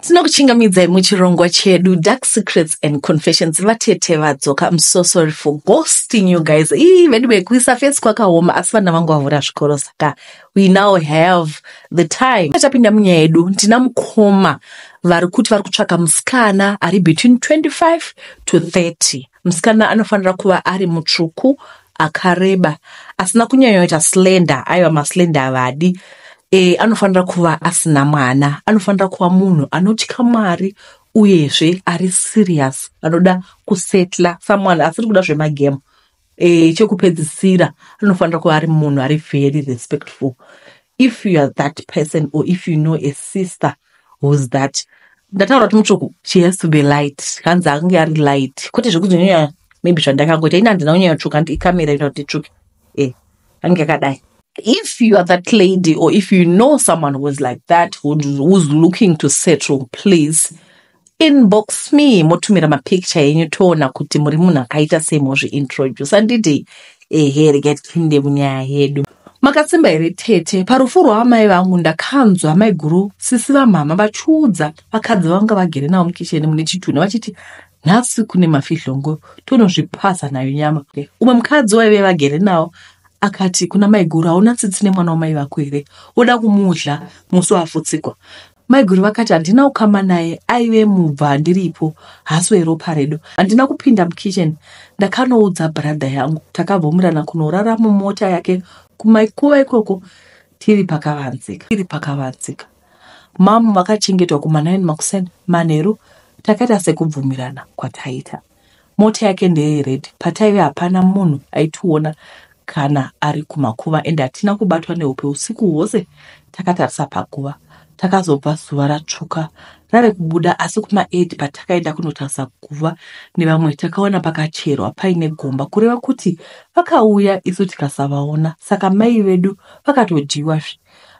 Tinokuchingamidzai muchirongwa chedu Dark Secrets and Confessions. Vatete vadzoka. I'm so sorry for ghosting you guys. Vedu vekuisa face kwakaoma asi vana vangu vavhura zvikoro saka we now have the time. Tapinda munyaya yedu ndina mukoma vari kutsvaka musikana ari between 25 to 30. Musikana anofanira kuva ari mutsvuku, akareba, asina kunyanyoita slender, aiwa maslender avadi. Anofanira kuva asina mwana, anofanira kuva munhu anotya Mwari uyezve ari serious, anoda kusetla someone asiri kuda zvemagame. Chekupedzisira anofanira kuva ari munhu ari very respectful. If you are that person, or if you know a sister who's that, ndataura kuti mutsvuku, she has to be light. Kanzi akange ari light. Kwete zvekuti maybe zvandakangoita ina ndina unyaya tsvuka ndi ikamera ina kuti tsvuke. Ange akadai. If you are that lady, or if you know someone who is like that, who's looking to settle, please inbox me. Motumira ma picture yenyu toona kuti muri munhu akaita sei mozvi introduce. Anditi regai tipinde munyaya yedu. Makatsimba here tete, parufu rwaamai vangu ndakanzwa amai guru sisi vamama vachiudza vakadzi vanga vagere navo mukicheni mune chituna vachiti nhasi kune mafihlongo tonozvipasa nayo nyama. Umwe mukadzi waive vagere navo akati kuna mai guru hauna tsitsi nemwana wamai vako here, oda kumudla musi wafutsikwa. Mai guru vakati handina kukama naye, aive mubva handiripo, hasi weropa redu. Handina kupinda mukicheni, ndakanoudza brother yangu, takabvumirana kunorara mumota yake kumaikuva ikoko tiri pakavanzika. Mamu vakachengetwa kuma9 makuseni manheru, takaita sekubvumirana kwataita. Mota yake ndeye red, pataive hapana munhu aitiona kana ari kumakuva, ende hatina kubatwa neupe usiku hwose. Takatarisa pakuva, takazobva zuva ratsvuka rave kubuda, asi kuma8 patakaenda kunotarisa kuva nevamwe takaona pakacherwa paine gomba, kureva kuti vakauya isu tikasavaona. Saka mai vedu vakatodhiwazve.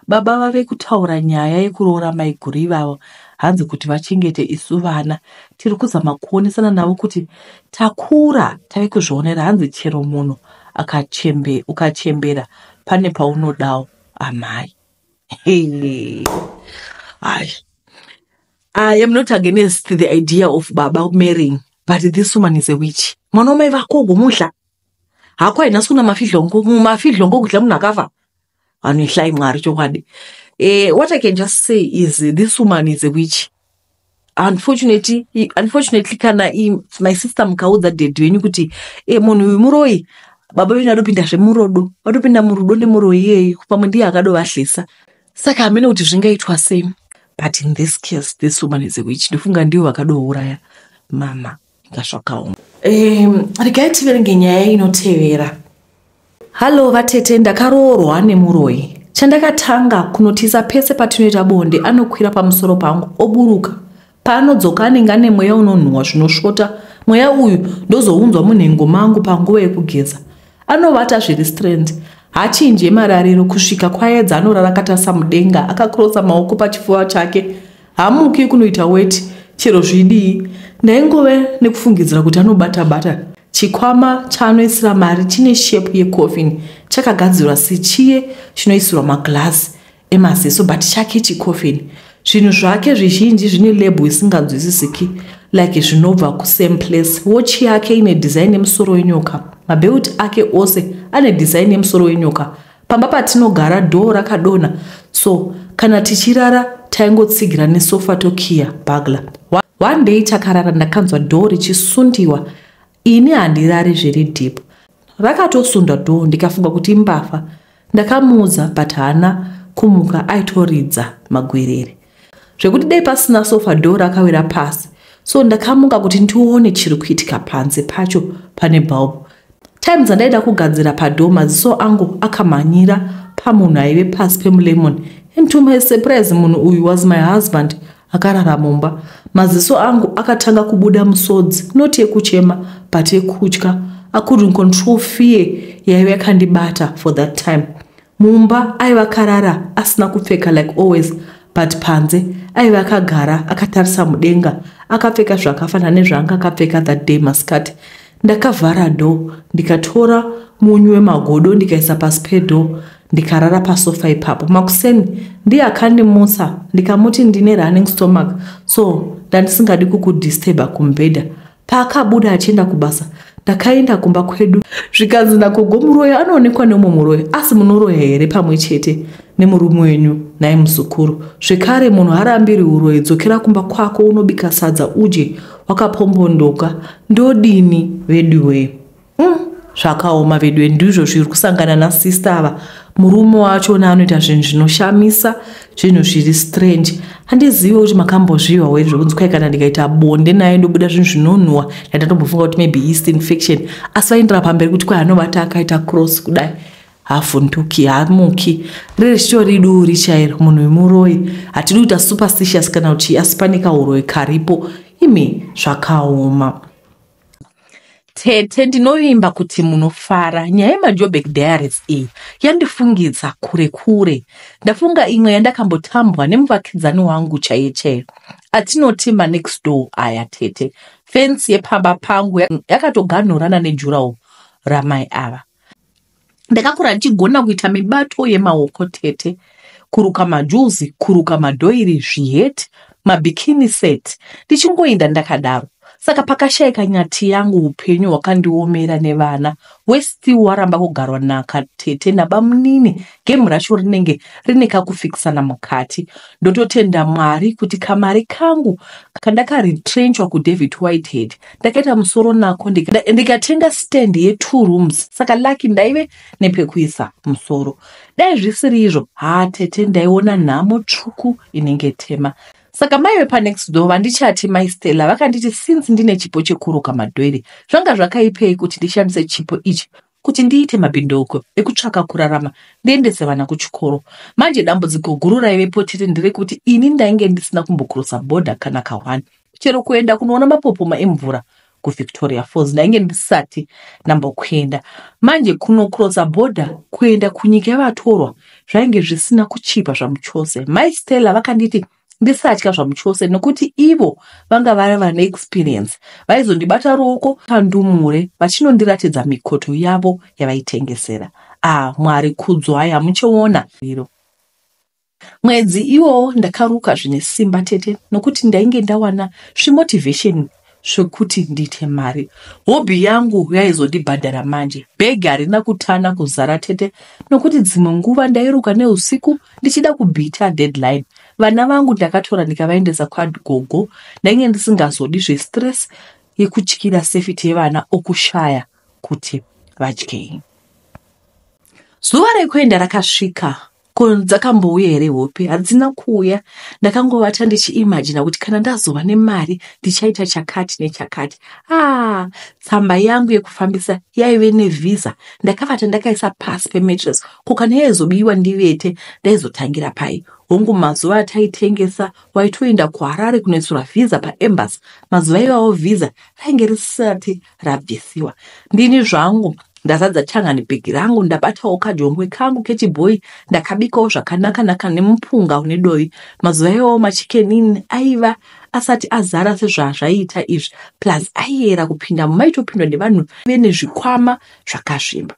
Baba vave kutaura nyaya yekuroora mai guru ivavo, hanzi kuti vachengete isu vana. Tiri kuzama kuonesana navo kuti takura tave kuzvionera, hanzi chero munhu ukachembera pane paunodawo amai. I am not against the idea of baba marrying, but this woman is a witch. Mwana wamai vako gomudla hako haina suna mafidhlongo kudla munhu akafa. Vanhu ihlai Mwari chokwadi. What I can just say is this woman is a witch. Unfortunately kana my sister mukaudza dedhi wenyu kuti munhu uyu muroi, baba venyu adopinda zvemurodo, vadopinda murudo nemuroi iyeye, pamwe ndiye akadovahlisa. Saka hamene kuti zvingaitwa sei. But in this case, this woman is a witch. Ndifunga ndiyo vakadouraya mama ngasvakaoma. Regai tiverenge nyaya inotevera. Halo vatete, ndakaroorwa nemuroi. Chandakatanga kunotisa pese patinoita bonde, anokwira pamusoro pangu oburuka. Paanodzoka anenge ane mweya unonhuhwa zvinosvota. Mweya uyu ndozounzwa munhengo mangu panguva yekugeza. Anovata zviri strand. Hachinje marariro kusvika kwaedza anorara akatarisa mudenga, akakrosa maoko pachifuva chake. Hamuki kunoita weti, chero zvidii. Ndaingove nekufungidzira kuti anobata-bata. Chikwama chaanoisira mari chine shepu yecoffin, chakagadzirwa sechiye chinoisirwa maglasi emaziso, but chake chicoffin. Zvinhu zvake zvizhinji zvine label isinganzwisisiki, like zvinobva kusame place. Watch yake ine design yemusoro wenyoka. Mabelt ake ose ane design yemusoro wenyoka. Pamba patinogara door rakadona, so kana tichirara taingotsigira nesofa tokiya bagla. One day takarara ndakanzwa door richisundiwa. Ini handirari zviri deep. Rakatosundwa door, ndikafunga kuti imbafa. Ndakamuudza but haana kumuka, aitoridza magwerere. Zvekuti dai pasina sofa door rakawira pasi. So ndakamuka kuti ndione chiri kuitika panze pacho pane bulb. Times andaida kugadzira padoor, maziso angu akamhanyira pamunhu aive pasi pemulemon. And to my surprise, munhu uyu was my husband. Akarara mumba. Maziso angu akatanga kubuda musodzi, not yekuchema but yekutya. I couldn't control fear yaive yakandibata for that time. Mumba aiva karara asina kupfeka like always, but panze aiva akagara akatarisa mudenga, akapfeka zvakafanana nezvaanga akapfeka that day maskati. Ndakavhara door, ndikatora munyu wemagodo ndikaisa pasi pedo, ndikarara pasofa ipapo. Makuseni ndiye akandimusa ndikamuti ndine running stomach, so ndandisingadi kukudisturba kumbhedha. Paakabuda achienda kubasa, ndakaenda kumba kwedu. Zvikanzi nagogo muroyi anoonekwa nemumwe muroyi, asi munoroya here pamwe chete nemurume wenyu naye muzukuru. Zvekare munhu harambiri uroyi, dzokera kumba kwako unobika sadza udye wakapombondoka. Ndodini veduwe? Zvakaoma veduwe, ndizvo zviri kusangana nasista ava. Murume wachona anoita zvinhu zvinoshamisa, zvinhu zviri strange. Handizivi kuti makambozviwa here zvokunzi kwai kana ndikaita bonde naye ndobuda zvinhu zvinonhuhwa ndandatombofunga kuti maybe yeast infection, asi vaendera pamberi kuti kwai anovata akaita cross kudai havhunduki, haamuki. Riri shitori duri chairo, munhu wemuroyi. Hatidi kuita superstitious kana kuti asi pane kauroyi karipo. Imi zvakaoma. Tete, ndinovimba kuti munofara. Nyaya yemaJoburg Diaries iyi yandifungidza kure kure. Ndafunga imwe yandakambotambwa nemuvakidzani wangu chaiye. Atinoti next door aya tete. Fence yepamba pangu yakatoganhurana nejurawo ramai ava. Ndakakura ndichigona kuita mibato yemaoko tete. Kuruka majuzi, kuruka madhoiri, zviheti, mabikini set. Ndichingoenda ndakadaro. Saka pakashayika nyati yangu upenyu hwakandiomera nevana. Westi waramba kugarwa naka tete nabamunini. Gemu racho rinenge rine kakufikisana mukati. Ndototenda Mwari kuti kamari kangu kandakaretrenchwa kuDavid Whitehead, ndakaita musoro nako ndikatenga stand ye2 rooms. Saka lucky ndaive nepekuisa musoro. Dai zvisiri izvo, tete ndaiona nhamo tsvuku inenge tema. Saka mai next door vandichati mai Stella vakanditi since ndine chipo chekuruka madhoiri, zvanga zvakaipei kuti ndishandise chipo ichi kuti ndiite mabhindoko ekutsvaka kurarama ndiendese vana kuchikoro. Manje dambudziko guru raivepo tete nderekuti ini ndainge ndisina kumbokurosa bhodha kana kawani. Chero kuenda kunoona mapopoma emvura kuVictoria Falls ndainge ndisati ndambokwenda. Manje kunokurosa bhodha kuenda kunyika yavatorwa zvainge zvisina kuchipa zvamuchose. Mai Stella vakanditi ndisatya zvamuchose nokuti ivo vanga vari vane experience. Vaizondibata ruoko kandumure vachinondiratidza mikoto yavo yavaitengesera. Mwari kudzo, haya muchiona iro. Mwedzi iwo ndakaruka zvine simba tete nokuti ndainge ndawana zvimotivation zvokuti ndiite mari. Hobby yangu yaizondibhadhara manje. Bhegi harina kutana kuzara tete nokuti dzimwe nguva ndairuka neusiku ndichida kubhita deadline. Vana vangu ndakatora ndikavaendesa kwagogo. Ndainge ndisingazodi zvestress yekutyira safety yevana okushaya kuti vadye. Zuva rekuenda rakasvika. Ko dzakambouya here hope? Hadzina kuuya. Ndakangovata ndichiimagina kuti kana ndazova nemari ndichaita chakati nechakati. Tsamba yangu yekufambisa yaive nevisa. Ndakavata ndakaisa pasi pemattress. Ko kana yaizobiwa ndivete ndaizotangira pai. Hongu mazuva ataitengesa waitoenda kuHarare kunoiswa visa paembassy. Mazuva iwawo visa rainge risati rabvisiwa. Ndini zvangu ndazadza changani bhegi rangu, ndabatawo kajongwe kangu kechibhoyi, ndakabikawo zvakanaka nemupunga une dovi. Mazuva iwawo machikenini aiva asati azara sezvazvaita izvi, plus aiyera kupinda maitopindwa nevanhu vene zvikwama zvakasvimba.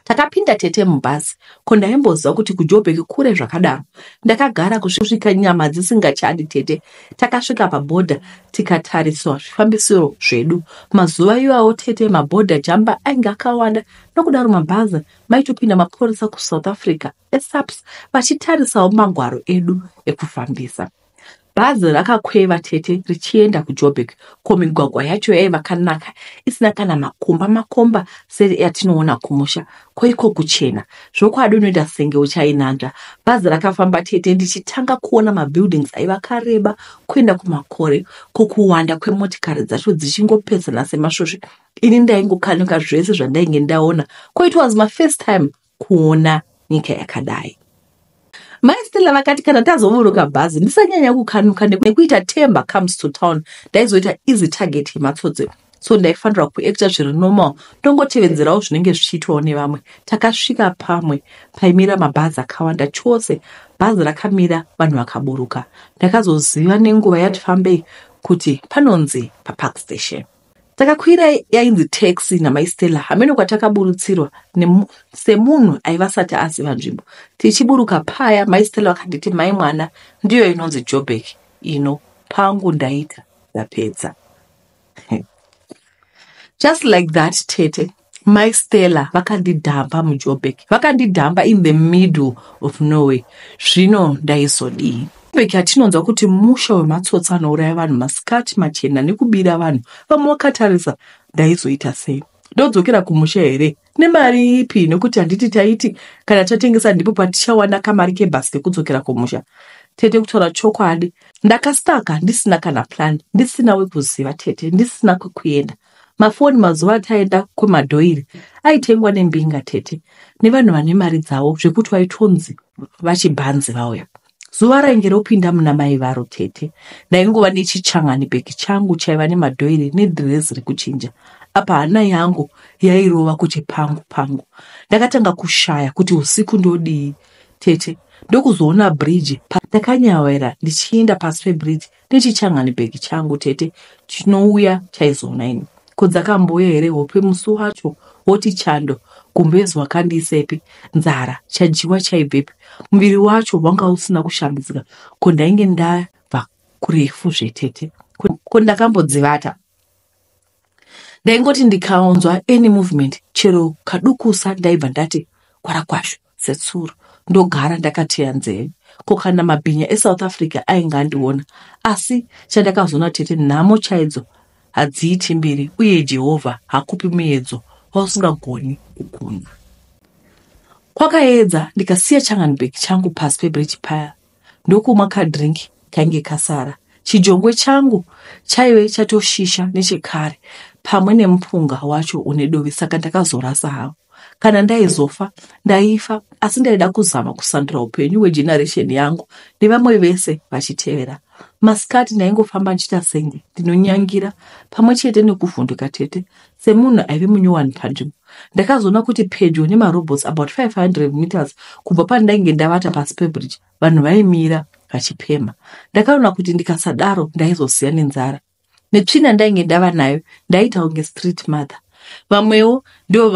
Takapinda tete mubhazi. Ko ndaimboziva kuti kuJoburg kure zvakadaro. Ndakagara kusvika nyama dzisingachadi tete. Takasvika pabhodha tikatariswa zvifambisiro zvedu. Mazuva iwawo tete mabhodha jamba ainge akawanda nokudaro mabhazi maitopinda mapurisa kuSouth Africa eSAPS vachitarisawo mangwaro edu ekufambisa. Bhazi rakakweva tete richienda kuJoburg. Ko migwagwa yacho yaiva kanaka isina kana makomba seri yatinoona kumusha. Koiko kuchena zvokwadi unoita senge uchainanga. Bhazi rakafamba tete ndichitanga kuona mabuildings aiva kareba kuenda kumakore. Ko kuwanda kwemotikari dzacho dzichingopesana semasvosve. Ini ndaingokanuka zvese zvandainge ndaona. Ko it was my first time kuona nyika yakadai. Mai Stella vakati kana tazomuruka bhazi ndisanyanya kukanuka nekuita Temba comes to town. Ndaizoita easy target yematsotsi. So ndaifanira kuacta zviri normal. Ndongotevedzerawo zvinenge zvichiitwawo nevamwe. Takasvika pamwe paimira mabhazi akawanda chose. Bhazi rakamira vanhu vakaburuka. Ndakazoziva nenguva yati fambei kuti panonzi paPark Station. takakwira yainzi taxi namaistela hamene kwatakaburutsirwa semunhu aiva asati aziva nzvimbo. Tichiburuka paya maistela vakanditi mai mwana ndiyo inonzi Joburg ino pangu ndaita ndapedza. Just like that tete maistela vakandidhamba muJoburg, vakandidhamba in the middle of nowhere. Zvino ndaizodii? Joburg yatinonzwa kuti musha wematsotsi anouraya vanhu, masikati machena nekubira vanhu. Vamwe vakatarisa ndaizoita sei? Ndodzokera kumusha here nemari ipi? Nekuti handiti taiti kana tatengesa ndipo patichawana kamari kebhasi kekudzokera kumusha. Tete kutaura chokwadi, ndakastaka ndisina kana plan, ndisina wekuziva tete, ndisina kwekuenda. Mafoni mazuva ataenda kwemadhoiri aitengwa nembinga tete nevanhu vane mari dzavo zvekuti waitonzi vachibhanzi vauya. Zuva rainge ropinda muna mai varo tete, ndaingova nechichangani bhegi changu chaiva nemadhoiri nedhirezi rekuchinja. Apa hana yangu yairova kuti pangu. Ndakatanga kushaya kuti usiku ndodii tete. Ndokuzoona bridge, ndakanyawira ndichienda pasi pebridge nechichangani bhegi changu tete chinouya chaizoona ini. Kodzakamboya here hope musi wacho woti chando, gumbezi wakandisepi, nzara chajiwa chaibvepi, muviri wacho wanga usina kushambidzika. Ko ndainge ndabva kurefu zvetete, ko ndakambodzivata. Ndaingoti ndikaonzwa any movement chero kadukusa ndaibva ndati kwara kwazvo setsuro, ndogara ndakateya nzeve. Ko kana mabhinya eSouth Africa aingandiona, asi chandakazoona tete nhamo chaidzo hadziiti mbiri, uye Jehovha hakupi muedzo wausingagoni kuguma. Kwakaedza ndikasiya changanibhegi changu pasi pebridge paya, ndokumwa kadhiringi kainge kasara. Chijongwe changu chaive chatoshisha nechekare pamwe nemupunga wacho une dovi, saka ndakazorasa hawo. Kana ndaizofa ndaifa, asi ndaida kuzama kusandura upenyu hwegeneration yangu nevamwe vese vachitevera. Masikati ndaingofamba nchita senge ndinonyangira pamwe chete nekuvhunduka tete semunhu aive munyowani panzvimbo. Ndakazoona kuti pedyo nemarobots about 500 meters kubva pandainge ndavata pasi pebridge vanhu vaimira vachipema. Ndakaona kuti ndikasadaro ndaizosiya nenzara. Netsvina ndainge ndava nayo ndaita kunge street mother. Vamwewo ndio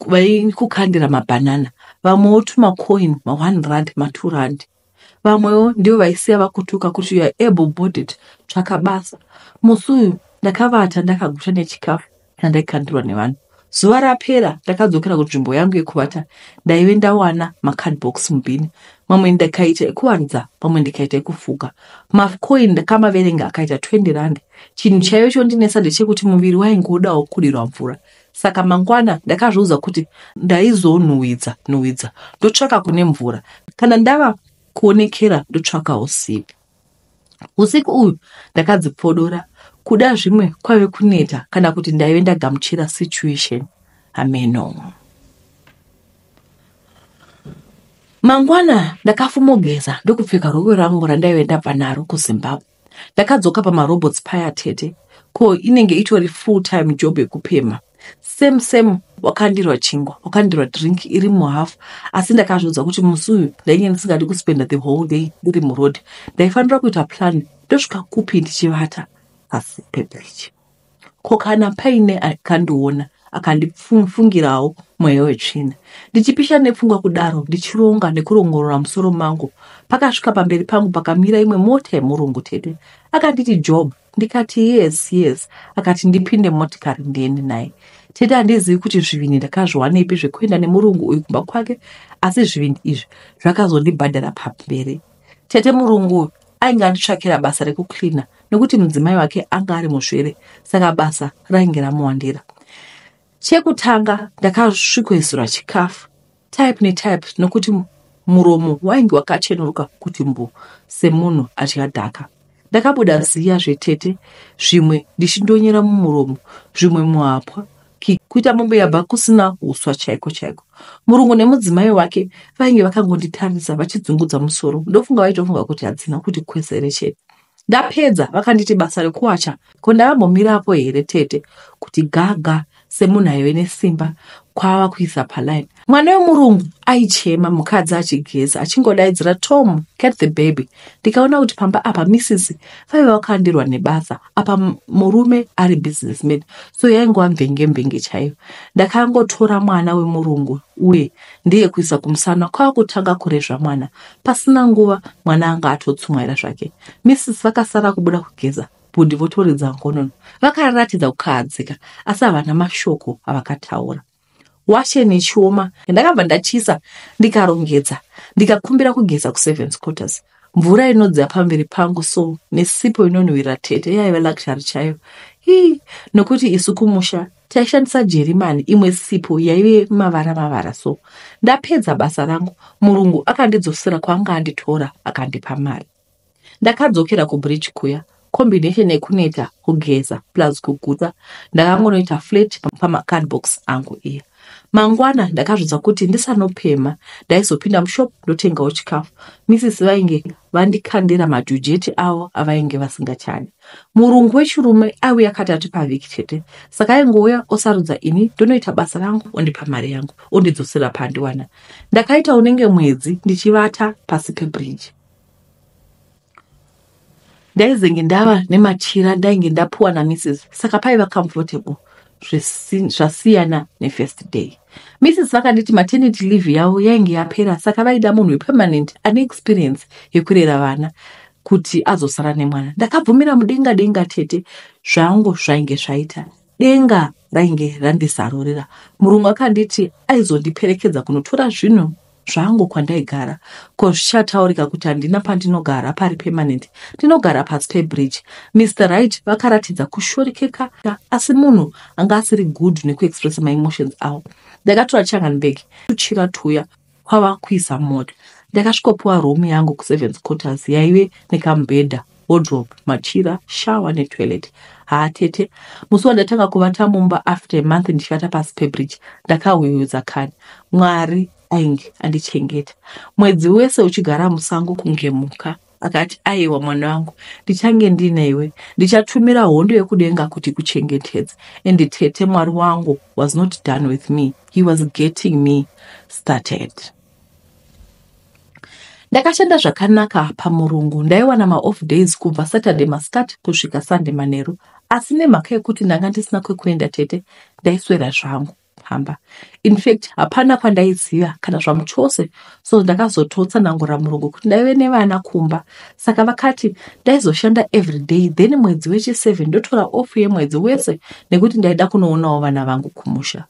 vaikukandira mabhanana, vamwewo tumacoin, ma1 rand, ma2 rand. Vamwewo ndio vaisiya vakutuka kuti you are able bodied, tsvaka basa. Musi uyu ndakavata ndakaguta nechikafu chandaikandirwa nevanhu. Zuva rapera ndakadzokera kunzvimbo yangu yekuvata, ndaive ndawana macardbox mubhini. Mamwe ndakaita ekuwanza, mamwe ndikaita ekufuga. Macoin ndakamaverenga akaita 20 rand. Chinhu chaive chondinesa ndechekuti muviri waingodawo kudirwa mvura. Saka mangwana ndakazviudza kuti ndaizonuhwidza ndotsvaka kune mvura. Kana ndava kuonekera ndotsvakawo sipi. Usiku uyu ndakadzipodora, kuda zvimwe kwaive kuneta kana kuti ndaive ndagamuchira situation. Ameno. Mangwana ndakafumogeza ndokupfeka rokwe rangu randaive ndabva naro kuZimbabwe. Ndakadzoka pamarobots paya tete, ko inenge itori full time job yekupema. Same wakandirwa chingwa, wakandirwa drink iri muhafu, asi ndakazviudza kuti musi uyu ndainge ndisingadi kuspenda the whole day ndiri muroad. Ndaifanira kuita plan ndosvika kupi ndichivata pasi pebridge. Ko kana paine akandiona akandifungirawo mweya wetsvina. Ndichipisha nepfungwa kudaro, ndichironga nekurongorora musoro mangu, pakasvika pamberi pangu pakamira imwe mota yemurungu tete. Akanditi Job, ndikati yes. Akati ndipinde motikari ndiende naye. Tete handizivi kuti zvivini ndakazviwanepi zvekuenda nemurungu uyu kumba kwake, asi zvivini izvi zvakazondibhadhara pamberi. Tete murungu ainge anditsvakira basa rekuklina nekuti mudzimai wake anga ari musvere, saka basa rainge ramuwandira. Chekutanga ndakasvikwezura chikafu type nokuti muromo wainge wakachenuruka kuti mbu semunhu atyadhaka. Ndakabuda ziya zvetete, zvimwe ndichindonyera mumuromo, zvimwe muhapwa, kuita mombe yabva kusina uswa chaiko. Murungu nemudzimai wake vainge vakangonditarisa vachidzungudza musoro. Ndofunga vaitofunga kuti hadzina kuti kwesere chete. Ndapedza vakanditi basa rekuwacha, ko ndavambomirapo here tete kuti gaga semunhu aive nesimba kwava kuisa paline. Mwana wemurungu aichema mukadzi achigeza achingodaidzira Tom, get the baby. Ndikaona kuti pamba apa Mrs. vaiva vakandirwa nebasa, apa murume ari businessman, so yaingova mvenge chaiyo. Ndakangotora mwana wemurungu uye ndiye kuisa kumusana kwakutanga kurezva mwana. Pasina nguva mwana anga atotsumwaira zvake. Mrs. vakasara kubuda kugeza, bhundi votoridza ngonono. Vakaratidza kukahadzika, asi havana mashoko avakataura. Washeni chioma, ndakabva ndachisa, ndikarongedza, ndikakumbira kugeza ku7 quarters. Mvura inodzira pamberi pangu, so nesipo inonhuhwira tete yaiva luxury chaiyo. Nokuti isu kumusha taishandisa Jerimani, imwe sipo yaive mavara, so ndapedza basa rangu. Murungu akandidzosera kwanga anditora akandipa mari. Ndakadzokera kubridge kuya, combination yekuneta, kugeza plus kuguta. Ndakangonoita flat pamacardbox angu iya. Mangwana ndakazvidza kuti ndisanopema ndaizopinda mushopu ndotengawo chikafu. Mrs. vainge vandikandira madhujeti avo avainge vasingachani. Murungu wechirume aiuya katatu pavhiki chete, saka aingouya osarudza ini ndonoita basa rangu ondipa mari yangu ondidzosera pandiwana. Ndakaita unenge mwedzi ndichivata pasi pebridge. Ndaizenge ndava nemachira ndainge ndapuwa naMrs. Saka paiva comfortable zvasiyana nefirst day. Mrs. vakanditi maternity leave yavo yainge yapera, saka vaida munhu wepermanent ane experience yekurera vana kuti azosara nemwana. Ndakabvumira mudenga tete, zvangu zvainge zvaita. Denga rainge randisarurira. Murungu akanditi aizondiperekedza kunotora zvinhu zvangu kwandaigara, ko zvichataurika kuti handina pandinogara pari permanent, ndinogara pasi pebridge. Mr. Right vakaratidza kushorekeka, asi munhu anga asiri good nekuexpressa my emotions avo. Ndakatora changanbag kuchira tuya kwava kuisa moto. Ndakasvikopuwa room yangu ku7 quarters yaive nekamubhedha, wardrobe, machira, shower netoilet. Tete, musi wandatanga kuvata mumba after a month ndichivata pasi pebridge, ndakahwehwedza kani. Mwari ainge andichengeta. Mwedzi wese uchigara musango kunge muka. Akati, aiwa mwana wangu, ndichange ndinaiwe, ndichatumira hondo yekudenga kuti kuchengetedze. And Tete, Mwari wangu, was not done with me. He was getting me started. Ndakashanda zvakanaka pamurungu. Ndaiwana ma-off days kubva Saturday mastart kusvika Sunday manheru. Asi nemhaka yekuti ndanga ndisina kwekuenda Tete, ndaiswera zvangu pamba. In fact, hapana kwandaiziva kana zvamu chose, so ndakazototsanangura murungu kuti ndaive nevana kumba. Saka vakati ndaizoshanda every day, then mwedzi wechi7 ndotora off yemwedzi wese nekuti ndaida kunoonawo vana vangu kumusha.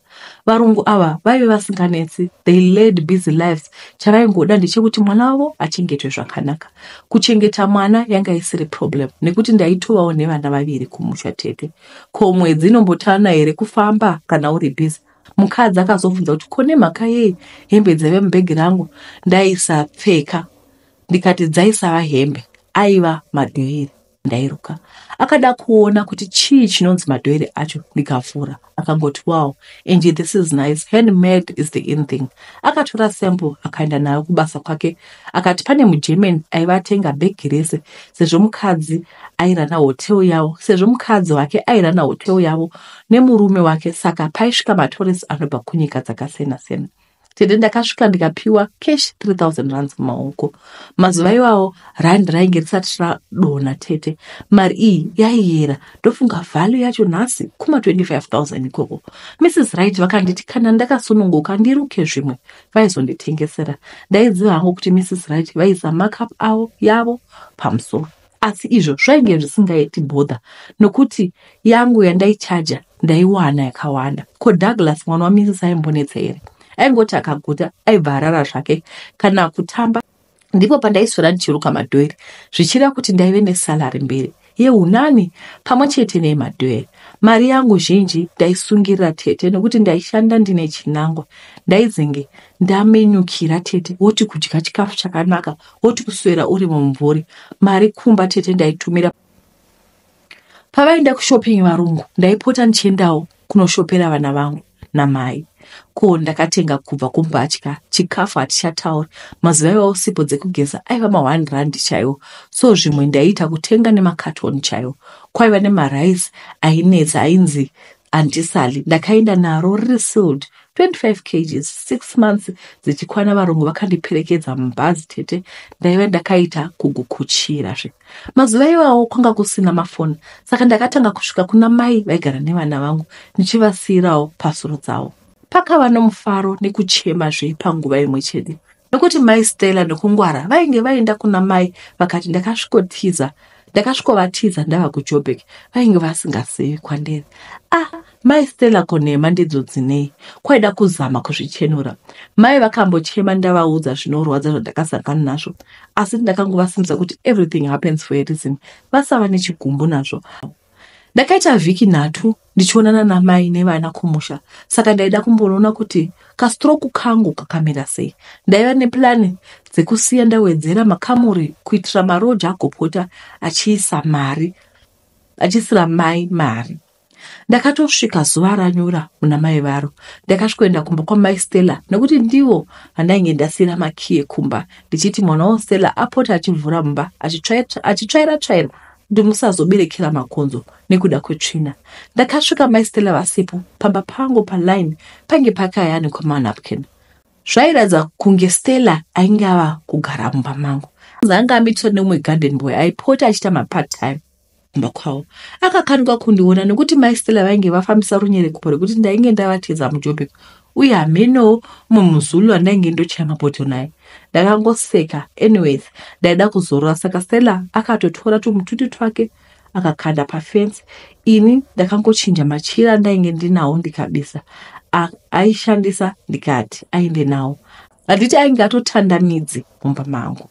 Varungu ava vaive vasinganetsi, they led busy lives. Chavaingoda ndechekuti mwana wavo achengetwe zvakanaka. Kuchengeta mwana yanga isiri problem, nekuti ndaitovawo nevana vaviri kumusha Tete. Ko mwedzi inombotana here kufamba kana uri busy? Mukadzi akazobvunza kuti kone mhaka yei hembe dzaive mubhegi rangu ndaisapfeka. Ndikati dzaisava hembe, aiva madhoiri. Ndairuka. Akada kuona kuti chii chinonzi madhoiri acho, ndikavhura. Akangoti, wow, Angie, this is nice. Handmade is the in thing. Akatora sample akaenda nayo kubasa kwake. Akati pane muGerman aivatenga bhegi rese, sezvo mukadzi airana hotel yavo, sezvo mukadzi wake airana hotel yavo nemurume wake, saka paisvika matorisi anobva kunyika dzakasiyana-siyana. Tete ndakasvika ndikapiwa cash 3,000 rands mumaoko. Mazuva iwawo rand rainge risati radonha Tete. Mari iyi yaiyera, ndofunga value yacho nhasi kuma 25,000 ikoko. Mrs. Right vakanditi kana ndakasununguka ndiruke zvimwe vaizonditengesera. Ndaiziva hangu kuti Mrs. Right vaisa markup yavo pamusoro. Asi izvo zvainge zvisingaiti bother, nokuti yangu yandaichaja ndaiwana yakawanda. Ko Douglas mwana waMrs. aimbonetsa here? Aingoti akaguta aibva arara zvake kana kutamba. Ndipo pandaiswera ndichiruka madhoiri, zvichira kuti ndaive nesalari mbiri yeunani pamwe chete nemadhoiri. Mari yangu zhinji ndaisungirira Tete nekuti ndaishanda ndine chinangwa. Ndaizenge ndamenyukira Tete, woti kudya chikafu chakanaka, woti kuswera uri mumvuri. Mari kumba Tete ndaitumira. Pavaenda kushopping varungu, ndaipota ndichiendawo kunoshopera vana vangu namai. Ko ndakatenga kubva kumbatya, chikafu hatichatauri. Mazuva iwawo sipo dzekugeza aiva ma1 rand chaiwo, so zvimwe ndaita kutenga nemakatoni chaiwo. Kwaiva nemaraisi ainetsa ainzi antisali, ndakaenda naro riri sealed 25 kgs 6 months dzichikwana varungu vakandiperekedza mubhazi tete ndaiva ndakaita kugukuchirazve. Mazuva iwawo kwanga kusina mafoni, saka ndakatanga kusvika kuna mai vaigara nevana vangu ndichivasiyirawo pasuro dzavo. Pakava nomufaro nekuchemazve panguva imwe chete, nokuti mai Stella nokungwara vainge vaenda kuna mai vakati ndakasvikovatiza ndava kuJoburg, vainge vasingazivi kwandiri. Mai Stella konhema ndidzo dzinei, kwaida kuzama kuzvichenura. Mai vakambochema ndavaudza zvinorwadza zvandakasangana nazvo, asi ndakangovasimudza kuti everything happens for a reason, vasava nechigumbu nazvo. Ndakaita vhiki 3 ndichionana namai nevana kumusha, saka ndaida kumboona kuti kastroke kangu kakamira sei. Ndaiva neplani dzekusiya ndawedzera makamuri kuitira maroja agopota achisira mai mari. Ndakatosvika zuva ranyura muna mai varo. Ndakasvikoenda kumba kwamai Stella nokuti ndivo vandainge ndasiyira makiyi ekumba, ndichiti mwana waStella apota achivhura mumba achitsvaira-tsvaira kuti musazoberekera makonzo nekuda kwetsvina. Ndakasvika mai Stella vasipo, pamba pangu paline pange pakayani kwamanapkin. Zvairatidza kunge Stella ainge ava kugara mumba mangu. Anga ambitwa nemumwe garden boy aipota achiita mapart time kumba kwavo. Akakanuka kundiona nekuti mai Stella vainge vafambisa runyerekupo rekuti ndainge ndavatedza muJoburg, uye hamenowo mumwe muZulu wandainge ndochaya mapoto naye. Ndakangoseka. Anyways, ndaida kuzorora, saka Stella akatotora tumututu twake akakanda pafensi. Ini ndakangochinja machira ndainge ndinawo ndikabisa. Aishandisa ndikati aende nawo. Handiti ainge atotanda midzi mumba mangu.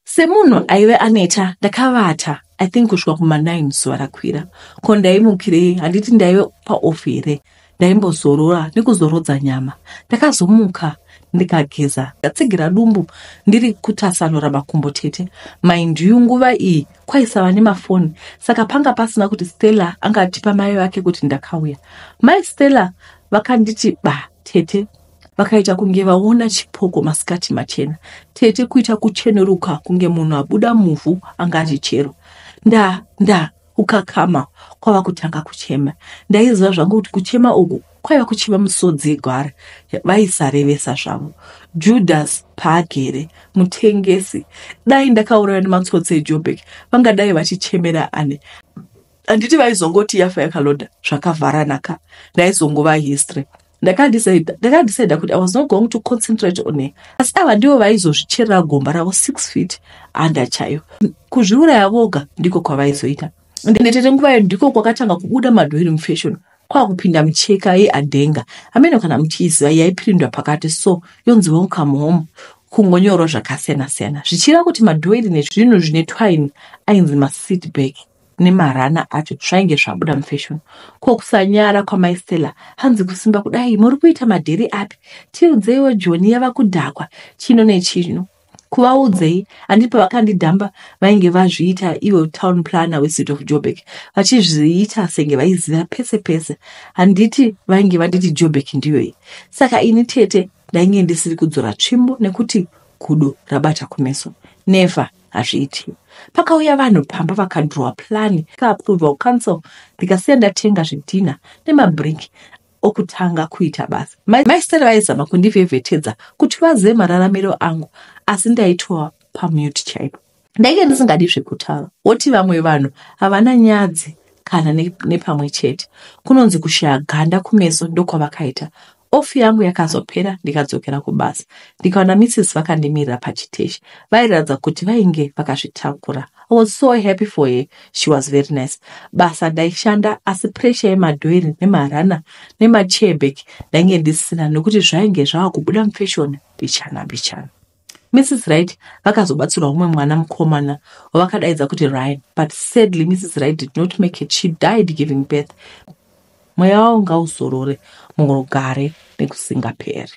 Semunhu aive aneta ndakavata I think kusvika kuma9 zuva rakwira. Ko ndaimukirei? Handiti ndaive paoff here. Ndaimbozorora nekuzorodza nyama. Ndakazomuka ndikageza ndatsigira dumbu ndiri kutasanura makumbo tete. Mind you, nguva iyi kwaisava nemafoni, saka panga pasina kuti Stella angatipa mai vake kuti ndakauya. Mai Stella vakanditi tete, vakaita kunge vaona chipoko masikati machena. Tete kuita kucheneruka kunge munhu abuda muvhu angati chero. Ukakama kwava kutanga kuchema. Ndaiziva zvangu kuti kuchema uku kwaiva kuchema musodzi egwara. Vaisarevesa zvavo. Judas paagere, mutengesi. Dai ndakaurayiwa nematsotsi eJoburg, vangadai vachichemera ane. Handiti vaizongoti yafa yakaloda zvakavharanaka. Ndaizongova history. Ndakadecida kuti I was not going to concentrate on her. Asi ava ndivo vaizozvicherera gomba ravo 6 feet under chayo. Kuzviuraya voga ndiko kwavaizoita. Ndetete nguva ndiko kwakatanga kubuda madhoiri mufashion. Kwakupinda micheka yeAdenga. Ameno kana muchiziva yaipirindwa pakati, so yonzi welcome home. Kungonyorwa zvakasiyana-siyana. Zvichira kuti madhoiri nezvinhu zvine twine ainzi maseatbag nemarana acho zvainge zvabuda mufashion. Kusanyara kwamai Stella hanzi kusimba kudai, muri kuita madheri api? Tiudzeiwo Joni yava kudhakwa chino nechino. Kuvaudzei, handipo vakandidhamba vainge vazviita ivo town planner weCity of Joburg, vachizviita senge vaiziva pese pese. Handiti vainge vanditi Joburg ndiyo iyi. Saka ini tete ndainge ndisiri kudzora tsvimbo nekuti kudo rabata kumeso. Never hazviiti. Pakauya vanhu pamba vakadhirowa plani kaapproval council, ndikasiya ndatenga zvidhina nemabhreki okutanga kuita basa. Mai Stella vaizama kundivhevhetedza kuti vazive mararamiro angu, asi ndaitwa pamute chaipo. Ndainge ndisingadi zvekutaura. Woti vamwe vanhu havana nyadzi kana nepamwe chete. Kunonzi kushaya ganda kumeso ndokwavakaita. Ofi yangu yakazopera ndikadzokera kubasa. Ndikaona Mrs. vakandimirira pachiteshi. Vairatidza kuti vainge vakazvitakura. I was so happy for her. She was very nice. Basa ndaishanda, asi pressure yemadhoiri nemarana nemachairback ndainge ndisina nokuti zvainge zvava kubuda mufashion bichana. Mrs. Wright vakazobatsirwa umwe mwana mukomana wavakadaidza kuti Ryan, but sadly Mrs. Wright did not make it. She died giving birth. Mweya wavo ngauzorore murugare nekusingaperi.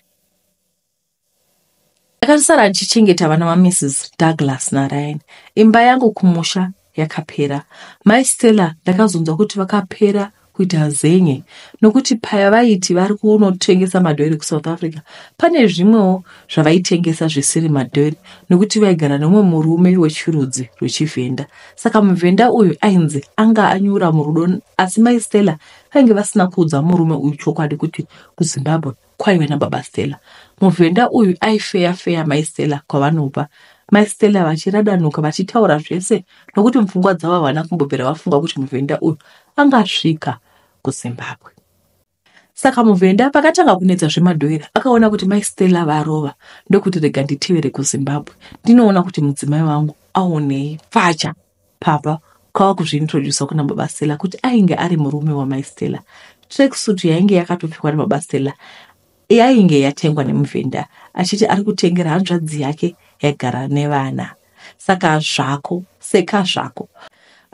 Ndakasara ndichichengeta vana vaMrs. Douglas naRyan. Imba yangu kumusha yakapera. Mai Stella ndakazonzwa kuti vakapera kuita zenye nokuti paya vaiti vari kunotengesa madhoiri kuSouth Africa pane zvimwewo zvavaitengesa zvisiri madhoiri nokuti vaigara nomwe murume wechirudzi rwechivhenda. Saka muvhenda uyu ainzi anga anyura murudo, asi maistella vainge vasina kuudza murume uyu chokwadi kuti kuZimbabwe kwaive nababa Stella. Muvhenda uyu aifeya maistella kwavanobva, maistella vachiradanuka vachitaura zvese nokuti mupfungwa dzavo havana kumbopera vafunga kuti muvhenda uyu angasvika kuZimbabwe. Saka muvhenda pakatanga kunetsa zvemadhoiri akaona kuti maistella varova, ndokuti rega nditevere kuZimbabwe ndinoona kuti mudzimai wangu aonei pacha. Papa kwava kuzviintrodusa kuna baba Stella kuti ainge ari murume wamaistella. Tracksuit yainge yakatopfekwa nababa Stella yainge yatengwa nemuvhenda achiti ari kutengera hanzvadzi yake yagara nevana. Saka zvako seka zvako.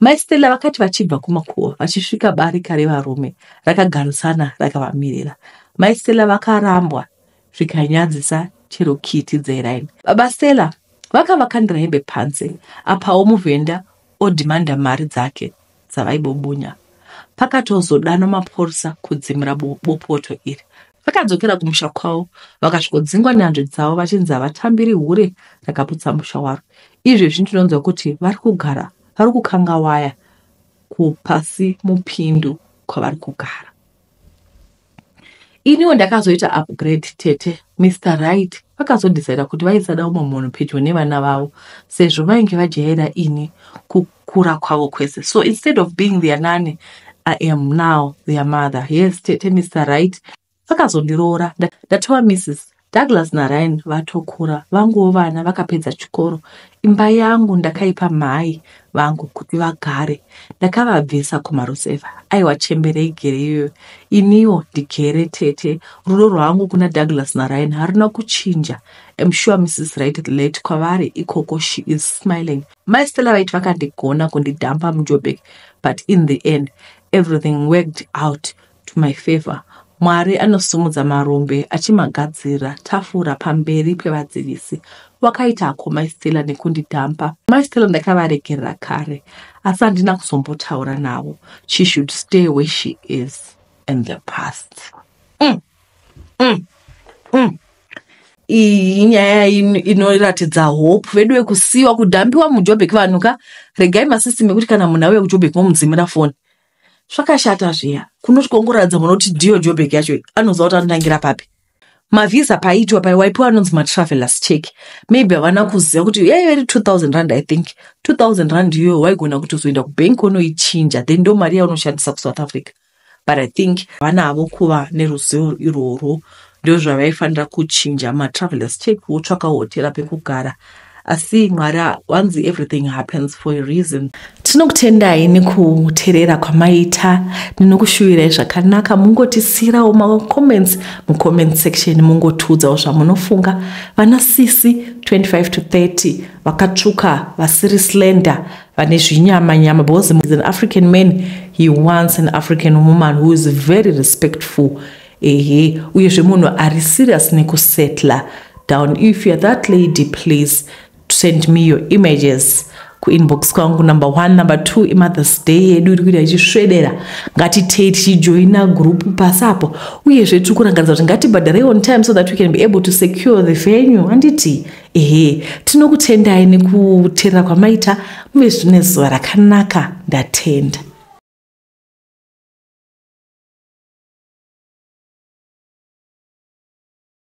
Maistella vakati vachibva kumakuva vachisvika barika revarume rakagarisana rakavamirira. Maistella vakarambwa zvikanyadzisa chero kiti dzeraini. Baba Stella vakavakandira hembe panze, apawo muvhenda odhimanda mari dzake dzavaibobunya. Pakatozodanwa mapurisa kudzimira bopoto iri. Vakadzokera kumusha kwavo vakasvikodzingwa nehanzvadzi dzavo vachinzi havatambiri hure rakaputsa musha waro. Izvezvi ndinonzwa kuti vari kugara vari kukanga waya kupasi mupindu kwavari kugara. Iniwo ndakazoita upgrade tete. Mr. Right vakazodhisaida kuti vaisada umwe munhu pedyo nevana vavo sezvo vainge vajaira ini kukura kwavo kwese. So instead of being their nanny, I am now their mother. Yes, tete Mr. Right vakazondiroora. Ndatova Mrs. Douglas naRyan vatokura, vanguwo vana vakapedza chikoro. Imba yangu ndakaipa mai vangu kuti vagare, ndakavabvisa kumaruseva. Aiwa chembere igere iyoyo, iniwo ndigere tete. Rudo rwangu kuna Douglas naRyan haruna kuchinja. I'm sure Mrs. Right late kwavari ikoko she is smiling. Maistella vaiti vakandigona kundidhampa muJoburg, but in the end everything worked out to my favor. Mwari anosumudza marombe achimagadzira tafura pamberi pevadzivisi. Wakaitako maistella nekundidhampa. Maistella ndakavaregerera kare, asi handina kuzombotaura navo. She should stay where she is in the past. Iyi nyaya inoratidza hope. Vedu vekusiwa kudhampiwa muJoburg vanuka, regai masisitemu ekuti kana munhu auya kuJoburg momudzimira foni. Zvakashata zviya. Kunotikoongoradza munoti ndiyo Joburg yacho anoziva kuti anotangira papi. Mavisa paiitwa paiwaipiwa anonzi matravelers check. Maybe havana kuziva kuti yaiveri 2,000 rand. I think 2,000 rand iyoyo waigona kuti uzoenda kubank unoichinja, then ndo mari yaunoshandisa kuSouth Africa. But I think vanavo kuva neruzivo irworwo ndio zvavaifanira kuchinja matravelers check wotsvaka hotera pekugara. Asi Mwari wanzi everything happens for a reason. Tinokutendai nekuteerera kwamaita, ndinokushuvirai zvakanaka. Mungotisirawo macomments mucomment section, mungotiudzawo zvamunofunga. Vana sisi 25 to 30 vakatsvuka vasiri slender vane zvinyama because an African man, he wants an African woman who is very respectful. Uyezve munhu ari serious nekusettle down. If you are that lady, please send me your images kuinbox kwangu. Number 1, number 2 iMother's Day yedu iri kuita ichisvedera. Ngatitei tichijoina group pasapo. Uyezve tiri kurangaridza kuti ngatibhadhare on time so that we can be able to secure the venue. Handiti? Tinokutendai nekuteerera kwamaita. Muve nezuva rakanaka. Ndatenda.